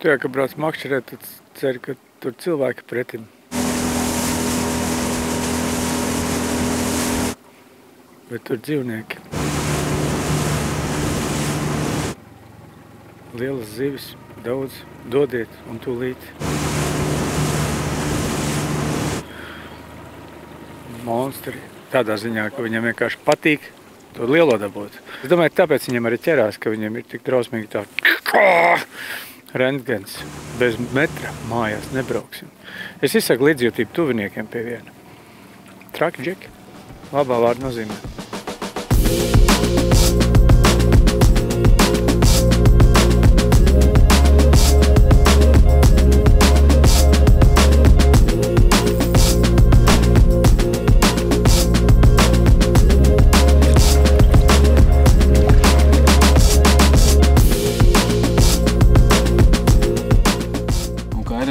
Tu jau, ka brauc makšķerēt, tad ceri, ka tur cilvēki pretim. Bet tur dzīvnieki. Lielas zivis, daudz, dodiet un tūlīt. Monstri. Tādā ziņā, ka viņam vienkārši patīk to lielo dabūt. Es domāju, tāpēc viņam arī ķerās, ka viņam ir tik drausmīgi tā rentgens. Bez metra mājās nebrauksim. Es izsaku līdzjūtību tuviniekiem pie viena. Traki džeki. Labā vārda nozīmē.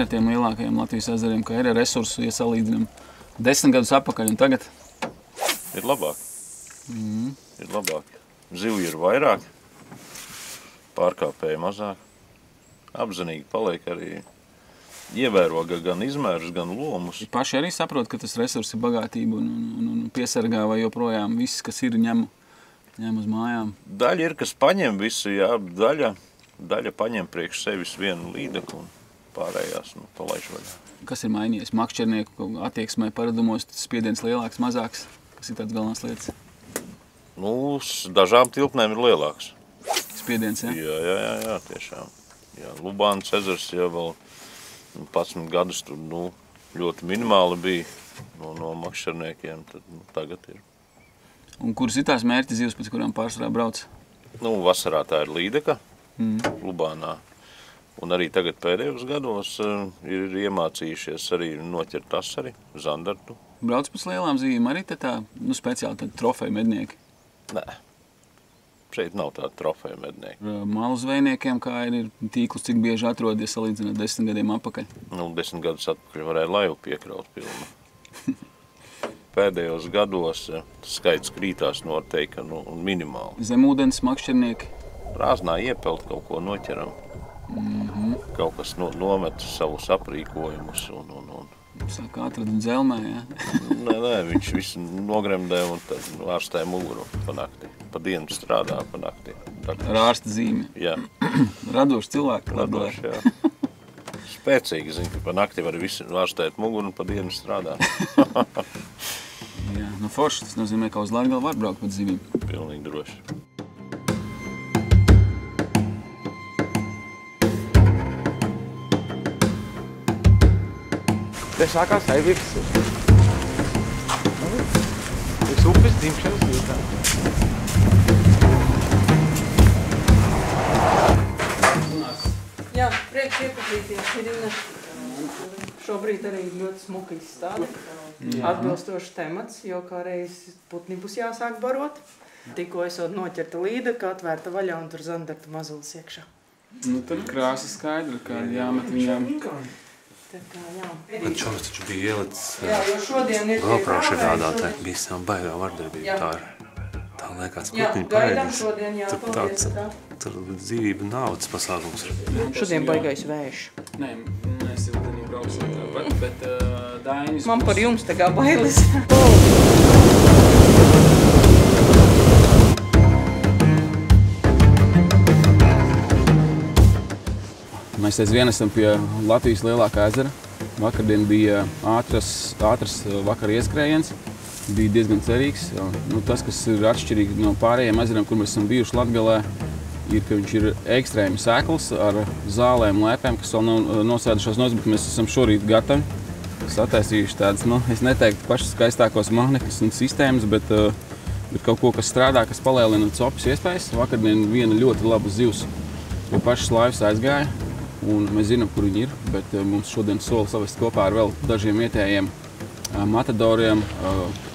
Tiem lielākajiem Latvijas ezeriem, kā ir resursu, ja salīdzinām 10 gadus atpakaļ un tagad? Ir labāk. Ir labāk. Zivju ir vairāk, pārkāpēji mazāk. Apzinīgi paliek arī ievēro gan izmērus, gan lomus. Paši arī saprot, ka tas resurs ir bagātība un piesargā vai joprojām viss, kas ir, ņem uz mājām. Daļa ir, kas paņem visu, jā, daļa paņem priekš sevis vienu līdekli un pārējās, palaiž vaļā. Kas ir mainījies? Makšķernieku attieksmē, paradumos, spiediens lielāks, mazāks? Kas ir tāds galvenās lietas? Dažām tilpnēm ir lielāks. Spiediens, jā? Jā, tiešām. Jā, Lubānas ezers jau vēl 11 gadus tur, ļoti minimāli bija no makšķerniekiem, tad tagad ir. Un kuras ir tās mērķi zivs, pēc kurām pārsvarā brauc? Vasarā tā ir līdeka, Lubānā. Un arī tagad pēdējos gados ir iemācījušies arī noķert asari, zandartu. Brauc pēc lielām zīvīm arī tā, speciāli tādi trofeju mednieki? Nē, šeit nav tādi trofeju mednieki. Malu zvejniekiem, kā ir tīklus, cik bieži atrod, ja salīdzināt 10 gadiem atpakaļ? 10 gadus atpakaļ varēja laivu piekraut pilnu. Pēdējos gados skaits krītās noteikti minimāli. Zemūdens makšķernieki? Rāznā iepelt kaut ko noķeram. Kaut kas nomet savus aprīkojumus un... Saka, atrada dzelmē, jā? Nē, viņš visu nogremdē un tad ārstē muguru pa nakti. Pa dienu strādā pa nakti. Ar ārsta zīmi? Jā. Radoši cilvēki? Radoši, jā. Spēcīgi, zini, ka pa nakti var visu ārstēt muguru un pa dienu strādā. Jā, forši, tas nozīmē, ka uz Latgali var braukt pat zivīm. Pilnīgi droši. Te sākās aivīgs. Es upes dzimšanas vietā. Jā, priekš iepazīties ir Ina. Šobrīd arī ļoti smuka izstāde. Atbilstošs temats, jo kā reiz putni būs jāsāk barot. Tikko esot noķerta līdeka, atvērta vaļā un tur zandarta mazulis iekšā. Tad krāsa skaidra, kā jāmet viņām. Man čoms taču bija ielicis GoPro tādā, tā bija savu baigā vardarbība. Tā liekas putniņu paēdīs. Tur dzīvība naudas pasākums ir. Šodien baigais vējš. Nē, mēs jau tad brauksim tāpat, bet Dainis... Man par jums tagad bailes. Mēs aizvien esam pie Latvijas lielākā ezera. Vakardien bija ātrs vakara ieskrējiens. Bija diezgan cerīgs. Tas, kas ir atšķirīgi no pārējiem ezeriem, kur mēs esam bijuši Latgalē, ir, ka viņš ir ekstrēmi sekls ar zālēm, lēpēm, kas vēl nav nosēdušās nos, bet mēs esam šorīt gatavi. Sataisījuši tādas, es neteiktu pašas skaistākos mahnekas un sistēmas, bet kaut ko, kas strādā, kas palielina copes iespējas. Vakardien viena ļoti laba zivs pie pašas laivas aizgāja. Un mēs zinām, kur viņi ir, bet mums šodien sola savest kopā ar vēl dažiem vietējiem matadoriem,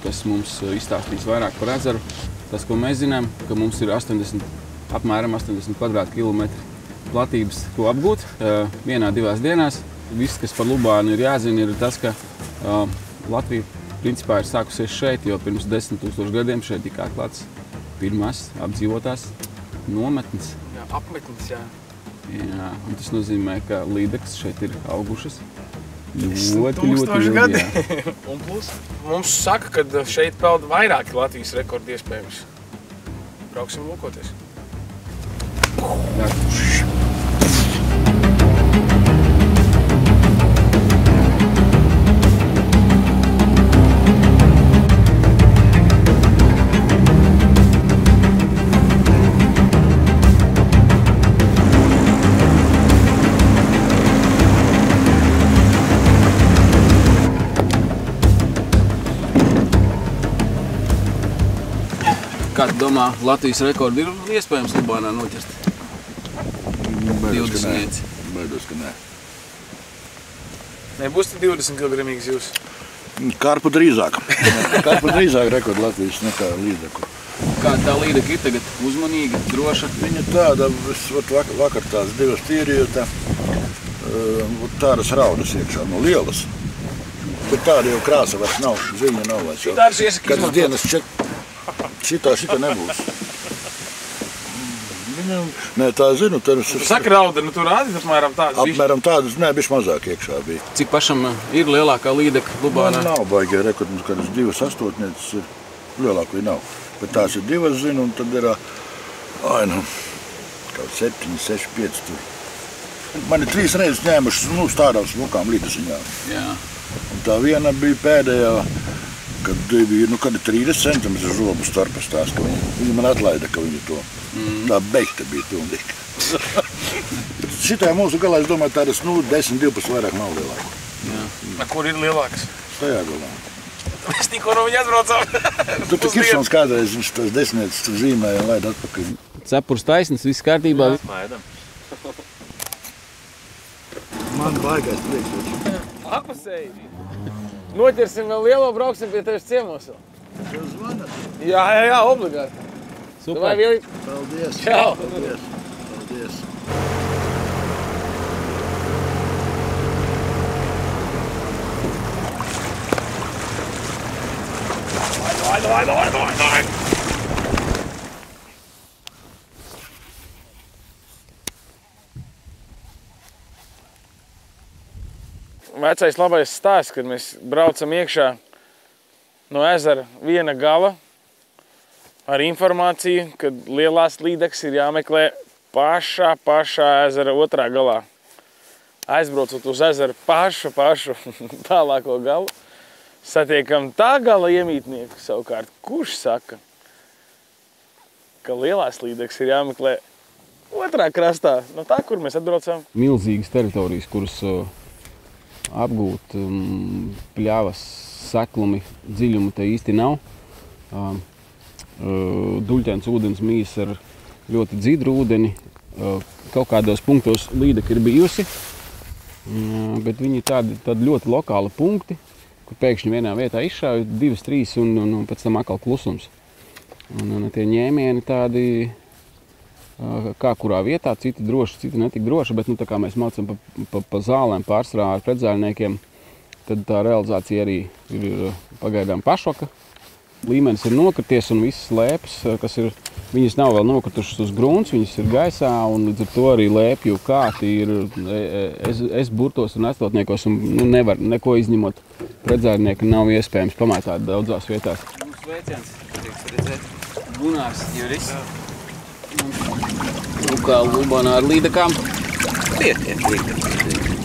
kas mums izstāstīs vairāk par ezeru. Tas, ko mēs zinām, ka mums ir apmēram 80 kvadrātkilometri platības, ko apgūt vienā, divās dienās. Viss, kas par Lubānu ir jāzina, ir tas, ka Latvija principā ir sākusies šeit, jo pirms 10 000 gadiem šeit tika atklāts pirmās apdzīvotās nometnes. Jā, apmetnes, jā. Jā, un tas nozīmē, ka līdekas šeit ir augušas. Tūkstoši gadi. Un plus mums saka, ka šeit peld vairāki Latvijas rekordi iespējams. Brauksim lūkoties. Kā tu domā, Latvijas rekordu ir iespējams Lubānā noķert? 20. Baidos, ka nē. Nebūs te 20 kilogramīgas jūs? Karpu drīzāk. Karpu drīzāk rekordu Latvijas nekā līdeku. Kā tā līdeka ir tagad? Uzmanīga, droša? Viņa tāda, vakar tās divas tīrīja, tādas raudas iekšā, no lielas. Bet tāda jau krāsa vairs nav, ziņa nav vairs. Tādas iesaka izmantot. Dienas šitā nebūs. Nē, tā zinu. Tu saki rauda, tu rādi apmēram tādas? Apmēram tādas, nē, bišķi mazāk iekšā bija. Cik pašam ir lielākā līdeka Lubānā? Man nav baigi rekordi, kādas 2 astotnieces ir, lielāko nav. Bet tās ir 2, zinu, un tad ir, kaut 7, 6, 5 tur. Man ir 3 reizes ņēmušas, stādām smukām līdesiņām. Jā. Un tā viena bija pēdējā, kad bija, kad ir 30 centimetri žobu starpas tās, ka viņa man atlaida, ka viņa to, tā beigta bija pilnīgi. Šitā mūsu galā, es domāju, tādas, 10, 12 vairāk nav lielāka. Jā. Kur ir lielākas? Tajā galā. Mēs tikko no viņa atbraucām. Tur Kiršons kādreiz, viņš tās 10 tur zīmēja un laid atpakaļ. Cepurs taisnes, viss kārtībā? Maidam. Man baigais priekš. Apusēji. Noķersim vēl lielo, brauksim pie tevis ciemos. Jūs zvanat? Jā, obligāti. Super. Paldies. Čau. Paldies. Vai. Vecais labais stāsts, kad mēs braucam iekšā no ezera viena gala ar informāciju, ka lielās līdekas ir jāmeklē pašā ezera otrā galā. Aizbraucot uz ezeru pašu tālāko galu, satiekam tā gala iemītnieku savukārt, kurš saka, ka lielās līdekas ir jāmeklē otrā krastā, no tā, kur mēs atbraucam. Milzīgas teritorijas, kuras apgūt pļavas, seklumi, dziļumu te īsti nav. Duļķēns ūdens mīs ar ļoti dzidru ūdeni. Kaut kādos punktos līdeka ir bijusi, bet viņi ir tādi ļoti lokāli punkti, kur pēkšņi vienā vietā izšāva 2, 3 un pēc tam atkal klusums. Un tie ņēmieni tādi, kā kurā vietā, citi droši, citi netik droši, bet tā kā mēs mācam pa zālēm pārsvarā ar predzēļniekiem, tad tā realizācija arī ir pagaidām pašvaka. Līmenis ir nokrities un visas lēpes, kas ir, viņas nav vēl nokritušas uz grunts, viņas ir gaisā un līdz ar to arī lēpju kāti ir burtos un astotniekos un nevar neko izņemot. Predzēļnieki nav iespējams pamētāt daudzās vietās. Mums veiciens, tieks redzēt, Gunārs Juris. Kā Lubānā ar līdekām? Pietiek.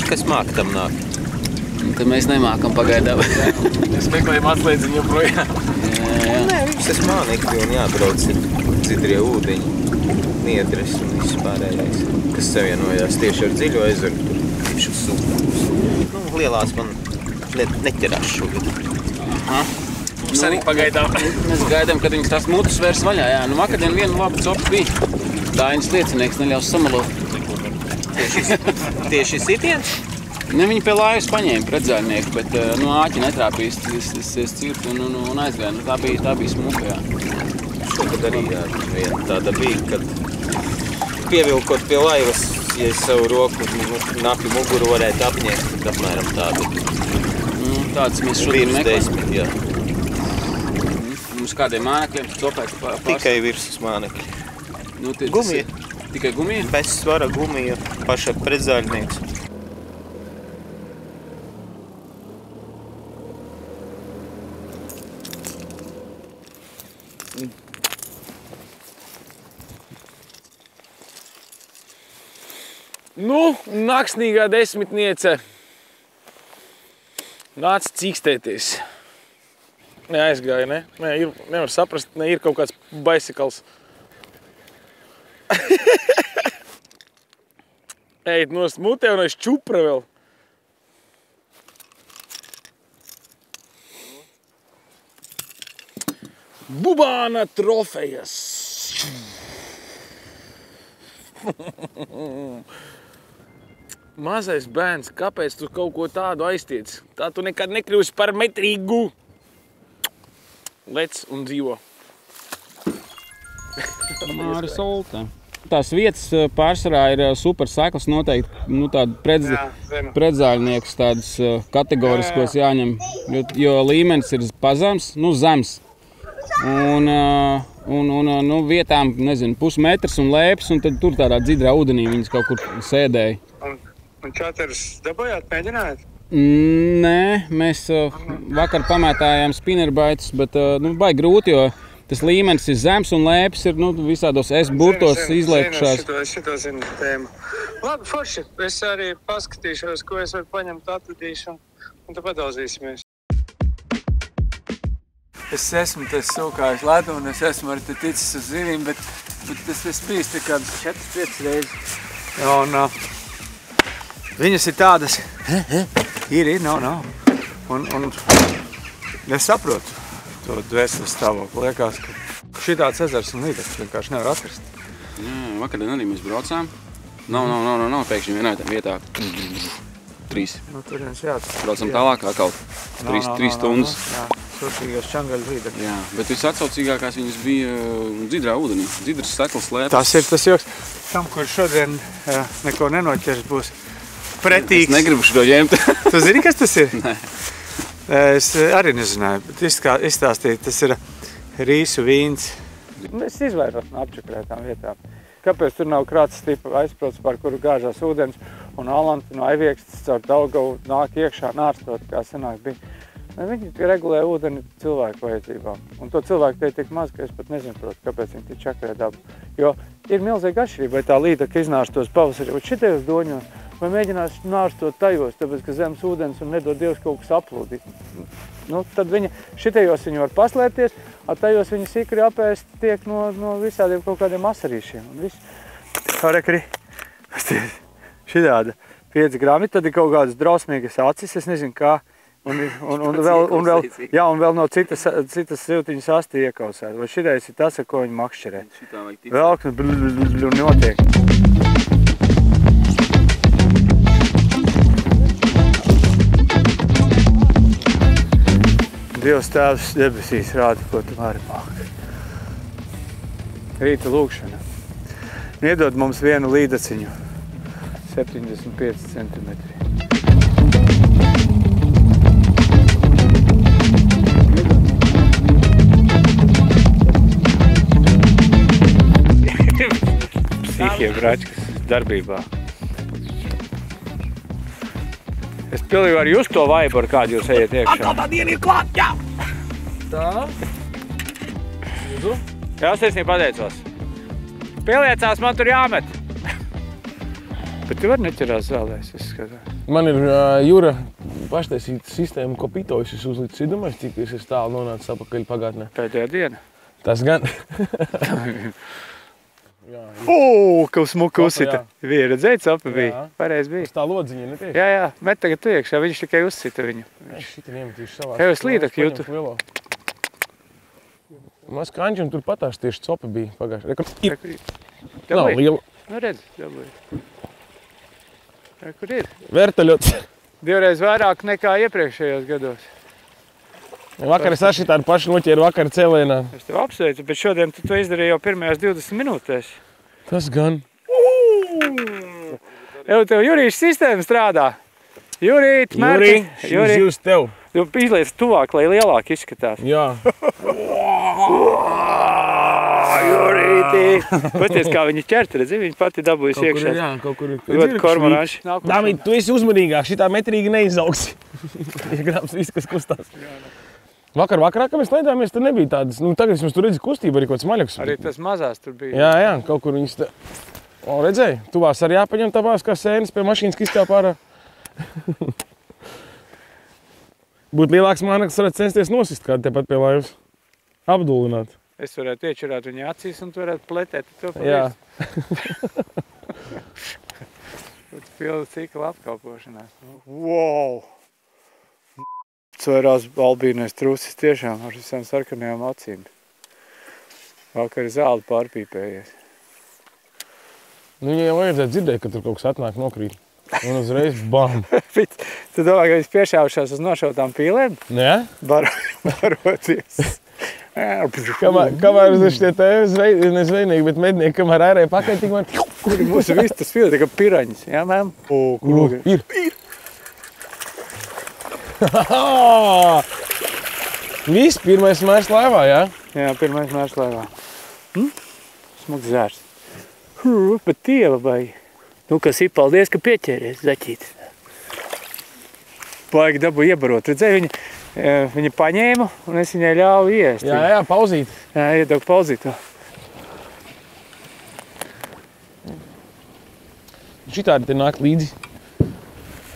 Kas māk, tam nāk. Tad mēs nemākam pagaidām. Mēs meklējam atslēdziņu joprojām. Jā. Nē, tas mānekļi un jābrauc ir dzidrie ūdeņi, niedres un viss pārējais, kas savienojās tieši ar dziļo ezeru. Tur viņš uz sūkums. Lielās man neķerās šogad. Mums arī pagaidām. Mēs gaidām, kad viņas tās mutes vērs vaļā. Jā. Vakardien viena laba copa bija. Dainis liecinieks neļaus samalot. Tieši sitiens? Ne, viņi pie lājas paņēma predzēļnieku, bet āķi netrāpīs, es cirtu un aizgāju. Tā bija smuka, jā. Šogad arī viena tāda bija, kad pievilkot pie laivas, ja es savu roku napi muguru varētu apņēst, tad apmēram tāda. Tāds mēs šodien meklējam. 10, jā. Mums kādiem mānekļiem copēt pārstāv? Tikai virsmas mānekļi. Nu, Gumija. Tikai gumija? Bez svara gumija, paša pretzaļnieks. Nu, naksnīgā desmitniece nāca cīkstēties. Neaizgāja, ne? Nē, nevar saprast, ne, ir kaut kāds bicycles. Ejt nost mutē un aiz čupra vēl. Bubāna trofejas. Mazais bērns, kāpēc tu kaut ko tādu aiztiec? Tā tu nekad nekļūsi par metrīgu. Lec un dzīvo. Māri Solte. Tās vietas pārsvarā ir super seklas noteikti, nu tādu pretzaļniekus tādus kategoriskos jāņem, jo līmenis ir pazems, nu zems. Un nu, vietām, nezinu, pusmetrs un lēps, un tad tur tādā dzidrā ūdenī viņas kaut kur sēdēja. Un čaters dabājāt, mēģinājāt? Nē, mēs vakar pamētājām spinnerbaitus, bet nu, baigi grūti, jo tas līmenis ir zems un lēps ir nu, visādos S-burtos izliekušās. Šito zinu tēmu. Labi, forši. Es arī paskatīšos, ko es varu paņemt, atradīšu, un tad padauzīsimies. Es esmu tas sūkājis ledu, un es esmu arī ticis uz zivīm, bet es bijis te kādas 4-5 reizes. Un viņas ir tādas, ir, nav. Un es saprotu to dvēseles stāvokli. Liekas, ka šitāds ezers un līdekļs vienkārši nevar atrast. Jā, vakardien arī mēs braucām. Nav pēkšņi vienā vietā. 3. Nu, turienes jāatrast. Braucam tālāk atkal. 3 stundas. Jā, surtīgās čangaļu līdekļi. Jā, bet visatsaucīgākās viņas bija dzidrā ūdenī. Dzidras seklas lēpas. Tas ir tas joks. Tam, kur šodien neko nenoķers, būs pretīgs. Es negribu šo ņemt. Tu zini, kas tas ir? Nē. Es arī nezināju, bet izstāstīju, tas ir rīsu vīns. Es izvairos no apčakrētām vietām. Kāpēc tur nav krāts tipa aizprots, par kuru gāžās ūdens, un alanti no Aiviekstas caur Daugavu nāk iekšā nārstot, kā senāk bija. Viņi regulē ūdeni cilvēku vajadzībām. Un to cilvēku te ir tik maz, ka es pat nesaprotu, kāpēc viņi tik čakrē dabu. Jo ir milzīga atšķirība, vai tā līdeka iznārstos pavasarī, vai šitajos doņos, vai mēģinās nārstot tajos, tāpēc, ka zemes ūdens un nedod Dievs kaut kas aplūdīt. Nu, tad šitajos viņi var paslēpties, a tajos viņi sīkri apēst tiek no visādiem kaut kādiem asarīšiem. Un viss. Tā rekri, šitāda 5 grami, tad ir kaut kādas drausmīgas acis, es nezinu kā. Un vēl no citas siltiņas asti iekausēt. Vai šitais ir tas, ar ko viņi makšķerē. Velk un notiek. Dievs tēvs debesīs rāda, ko tu vari māki. Rīta lūkšana. Iedod mums vienu līdaciņu. 75 centimetri. Psihie bračkas darbībā. Es pilnīgi varu just to vaibu, ar kādu jūs ejat iekšā. Atkal tā diena ir klāt, jā! Tā. Jā, es tiesnīgi pateicos. Pieliecās, man tur jāmet. Bet tu vari neķerās zālēs, es skatās. Man ir Jūra paštaisīta sistēma, ko pitojusi uzlicis. Iedomājies, cik es tālu nonācis apakaļ pagātnē. Pēdējā diena. Tas gan. Ka smuka uzsita. Bija redzēts api bija. Pareiz bija. Tā lodziņa netiek? Jā, met tagad tu iekšā, viņš tikai uzsita viņu. Es šitā iemetīšu savā. Jā, es līdekļu jūtu. Maz kaņģi un tur patās tieši copi bija pagājuši. Nav liela. Nu redz, dabūju. Kur ir? Vertaļots. 2 reiz vairāk nekā iepriekšējos gados. Vakar es arī tādu pašu noķēru vakar cēlienā. Es tev apsveicu, bet šodien tu to izdarīji jau pirmajās 20 minūtēs. Tas gan. Jau tev Jurīša sistēma strādā. Jurīt, Mērķi. Šis jūs tev. Izliec tuvāk, lai lielāk izskatās. Jā. Jurītī! Paties, kā viņa ķert, redzi, viņa pati dabūjusi iekšā. Jā, kaut kur ir. Ļoti kormorāši. Dāmīt, tu esi uzmanīgāk, šitā metrīgi neizaugs. Iegrāms viss, kas kustās. Vakarā, kad mēs laidāmies, tur nebija tādas, nu tagad mums tur redzi kustība, arī kaut kāds maļaks. Arī tas mazās tur bija. Jā, kaut kur viņas te... O, redzēji, tuvās arī jāpaņem tāpās kā sēnes pie mašīnas, kas izstāv pārā. Būtu lielāks māneklis, varētu censties nosist kādu tepat pie laivas. Apdulināt. Es varētu iečurāt viņa acīs un tu varētu pletēt to pa Jā. visu. Pildu cikla apkalpošanās. Wow! Cvērās albīnais trūsis tiešām ar visām sarkanajām acīm. Vakar zāli pārpīpējies. Nu, viņai jau vajadzētu dzirdēt, ka tur kaut kas atnāk nokrīt. Un uzreiz bam! Tu domā, ka viņš piešāvušās uz nošautām pīlēm? Jā? Baroties. Kamēr uz šitie te nezvejnieki, bet mednieki, kamēr ārēja pakaļ, tik man... Kur ir mūsu viss tas pīlē, tā kā piraņas, jā, mēm? Ir! Viss, pirmais mērs laivā, jā? Jā, pirmais mērs laivā. Smuks zērs. Bet tieva vai. Nu, kas ir, paldies, ka pieķēries, zaķīt. Baigi dabu iebarot. Redzēju, viņa paņēma un es viņai ļāvu iest. Jā, pauzīt. Jā, iedaug pauzīt to. Šitādi te nāk līdzi.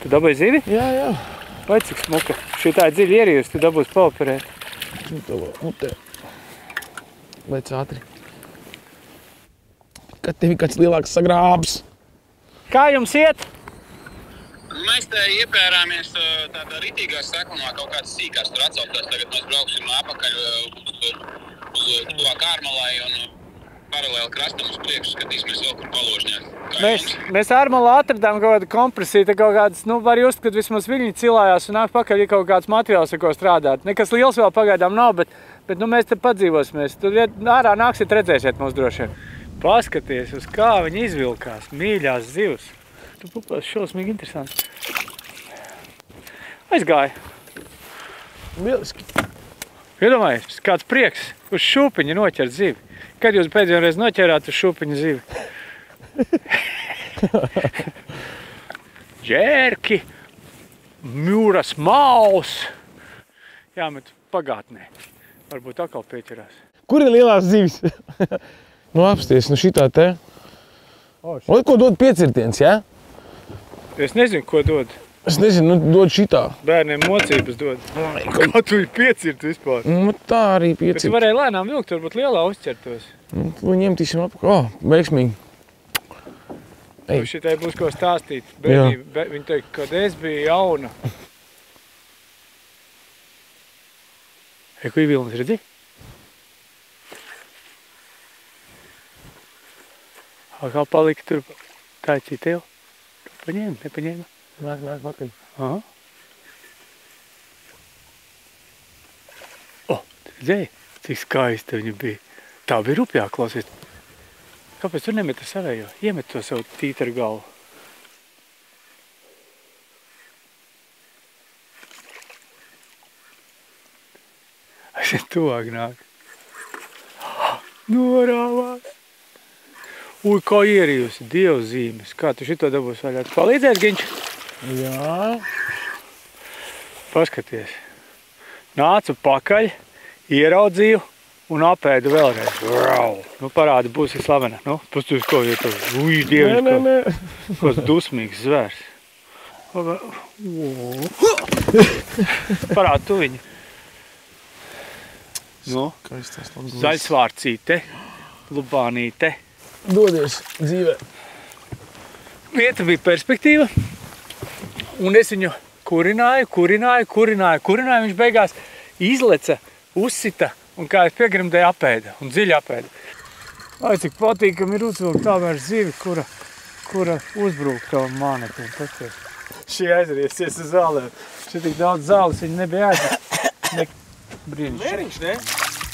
Tu dabūji zivi? Jā. Vai cik smuka. Šitā ir dziļi ierījusi, tu dabūsi paoperēt. Nu te. Lēc ātri. Kad tev ir kāds lielāks sagrābs. Kā jums iet? Mēs te iepērāmies tādā ritīgā sekumā, kaut kāds sīkās tur atsaukās. Tagad mēs brauksim apakaļ uz tuvā Kārmalai un paralēli krastam uz priekšu skatīsimies vēl kur paložņās. Mēs ārmalā atradām kaut kādu kompresiju, kaut kādas, nu var just, kad vismaz viļņi cilājās un nāk pakaļ, ja kaut kāds materiāls, ar ko strādāt. Nekas liels vēl pagaidām nav, bet nu mēs te padzīvosimies. Tur ārā nāksiet, redzēsiet mūs droši vien. Paskaties, uz kā viņi izvilkās, mīļās zivs. Tu pupās šausmīgi interesanti. Aizgāja. Lieliski. Iedomājies, kāds prieks uz šūpiņa noķert zivi. Kad jūs pēdējo reizi noķerāt uz šūpiņa zivi? Džērki, mūras maus. Jāmet pagātnē. Varbūt atkal pieķerās. Kur ir lielās zivis? Nu apsties, nu šitā te. Oi, ko dod piecirtiens, jā? Es nezinu, ko dod. Es nezinu, nu dod šitā. Bērniem mocības dod. Kā tu piecirt vispār? Nu tā arī Bet piecirt. tu varēji lēnām vilkt, varbūt lielā uzķertos. Nu, ņemtīsim apakaļ. Veiksmīgi. Ej. Šitai būs ko stāstīt. Bērnība, viņi teikt, kad es biju jauna. Ko ir vilnis, redzi? Kā palika tur taicī tev? Paņēma, nepaņēma? Nāk pakaļ. Aha. Redzēji, cik skaista viņa bija. Tā bija rupjā, klausies. Kāpēc tu nemet ar savējo? Iemet to savu tītaru galvu. Aizvien tuvāk nāk. Norāvās. Ui, kā ierījusi, dievzīmes. Kā tu šito dabūs vaļā? Tu palīdzēs, Giņš? Jā. Paskaties. Nācu pakaļ, ieraudzīju un apēdu vēlreiz. Nu, parādi, būsi slavena. Nu, pasties, ko ir tas? Ui, dieviņš, Nē. kāds dusmīgs zvērs. Parādi tu viņu. Nu, zaļsvārcīte, lubānīte. Dodies dzīvē. Vieta bija perspektīva, un es viņu kurināju. Viņš beigās izleca, uzsita, un kā es piegrimdēju apēda, un dziļi apēda. Ai, cik patīkam ir uzvilkt tāmēr zivi, kura uzbrūk tavam māneklim. Pasties. Šī aizriesies uz zālēm. Šī tik daudz zāles viņa nebija aizriesies. Brīnišķi. Mēriņš, ne?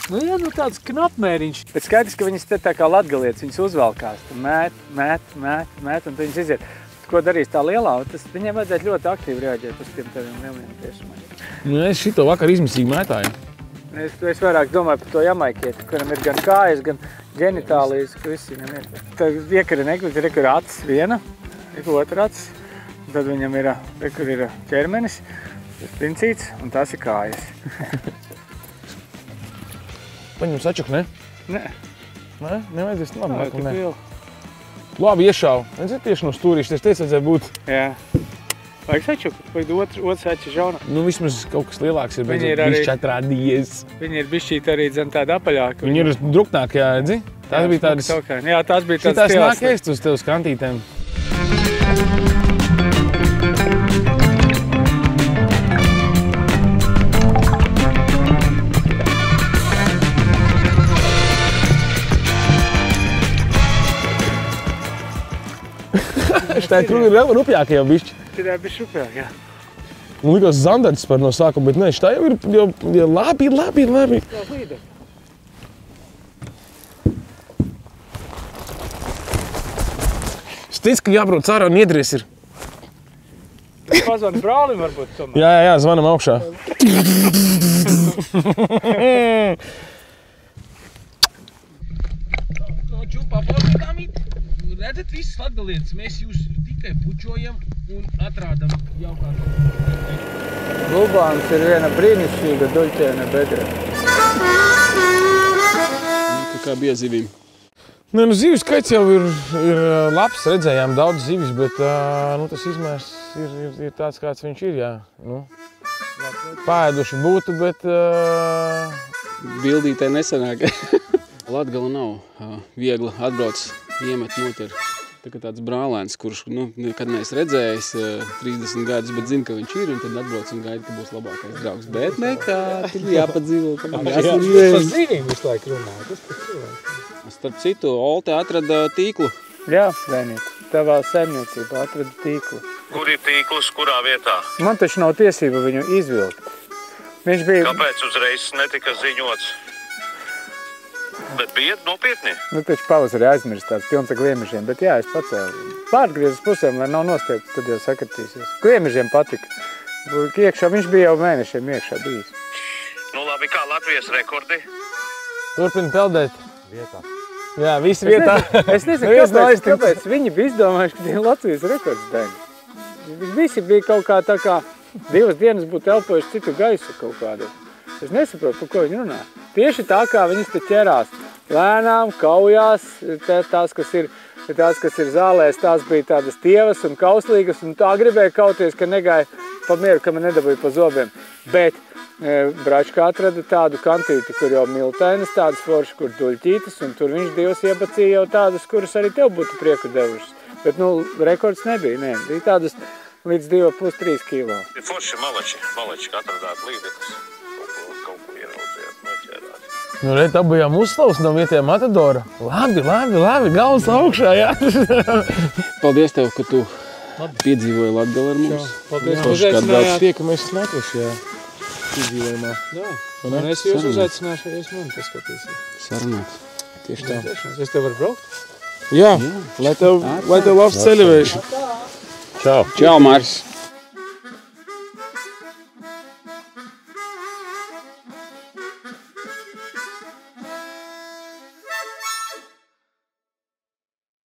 Nu jā, nu tāds knapmēriņš. Bet skaidrs, ka viņas te tā kā latgalietis, viņas uzvelkās. Mēt, un viņas iziet. Ko darīs tā lielā? Viņiem vajadzētu ļoti aktīvi reaģēt uz tiem teviem lieliem tiešumiem. Nu, es šito vakar izmisīgi mētāju. Es vairāk domāju par to jamaikieti, kuram ir gan kājas, gan genitālijas, ka viss viņam ir. Tad iekara nekļūt, ir acis viena, ir otra acis, tad viņam ir ķermenis, pincīts, un tās ir kājas. Paņem sačuk, ne? Nē. Nē? Nevajadzēs labi, Nē, ne? tu Labi iešāvu. Redzēt, tieši no stūrīša, es teicu, vajadzēja būt. Jā. Vajag sačuku, vajag otrs saču žauna. Nu, vismaz kaut kas lielāks ir beidzot bišķi atrādījies. Viņi ir bišķīt arī zem tāda apaļāka. Viņi ir druknākajā, redzi? Tās bija tādas... Jā, tās bija tādas Šitās nāk ēst uz tev skantītēm. Šitā ir rupjāka jau bišķi. Šitā ir bišķi rupjāk, jā. Un likās zandarts par no sākuma, bet ne, šitā jau ir labi. Tā līda. Es teicu, ka jābrauc ārā un iedries ir. Pazvani brālim varbūt tomēr. Jā, zvanam augšā. No čupā podkamīt. Redzat, visas latgalietas, mēs jūs tikai pučojam un atrādam jaukātu. Lubāns ir viena brīnišķīga duļķēna bedra. Tu kā bija zivīm? Nē, nu zivju skaits jau ir labs, redzējām daudz zivis, bet tas izmērs ir tāds, kāds viņš ir, jā. Nu, pāēduši būtu, bet... Bildītē nesanāk. Latgala nav viegli atbrauc, iemet noter. Tā kā tāds brālēns, kurš nekad neesi redzējis 30 gadus, bet zina, ka viņš ir, un tad atbrauc un gaida, ka būs labākais draugs. Bet nekā, tur jāpadzīvo. Tas par zivīm visu laiku runā, tas par cilvēku. Starp citu, Olte atrada tīklu. Jā, Venīt, tavā saimniecībā atrada tīklu. Kur ir tīklus, kurā vietā? Man taču nav tiesība viņu izvilkt. Viņš bija... Kāpēc uzreiz netika ziņots? Bet bija nopietni? Nu, taču pavasarī aizmirst tāds pilns ar gliemežiem, bet jā, es pacēlu. Pārgriezes pusēm, lai nav nostiepts, tad jau sakritīsies. Gliemežiem patika. Iekšā, viņš bija jau mēnešiem iekšā bijis. Nu labi, kā Latvijas rekordi? Turpina peldēt. Vietā. Jā, visi vietā. Es nezinu, kāpēc viņi bija izdomājuši, ka tie Latvijas rekords daļi. Visi bija kaut kā tā kā 2 dienas būtu elpojuši citu gaisu kaut kādu. Es nesaprotu, par ko viņi runā. Tieši tā, kā viņas te ķerās. Lēnām, kaujās, tās, kas ir zālēs, tās bija tādas tievas un kauslīgas, un tā gribēja kauties, ka negāja pa mieru, ka man nedabūja pa zobiem. Bet Bračkā atrada tādu kantīti, kur jau miltainas, tādas foršas, kur duļķītas, un tur viņš divas iebacīja jau tādas, kuras arī tev būtu prieku devušas. Bet, rekords nebija, nē. Bija tādas līdz 2,5–3 kilo. Forši malači, ka atradāt līdzekļus. Kaut ko ieraudzījāt, noķērāt. Nu, re, dabujām uzslavas no vietējā Matadora. Labi, galvas augšā, jā. Paldies tev, ka tu piedzīvoji Latgali ar mums. Paldies, ka uzaicinājāt. Tiekamies nākošajā piedzīvojumā. Jā, un es jūs uzaicināšu, ja jūs mani paskatīsiet. Sarunāt. Tieši tā. Es tev varu braukt? Jā, lai tev labs ceļojuši. Čau, Māris.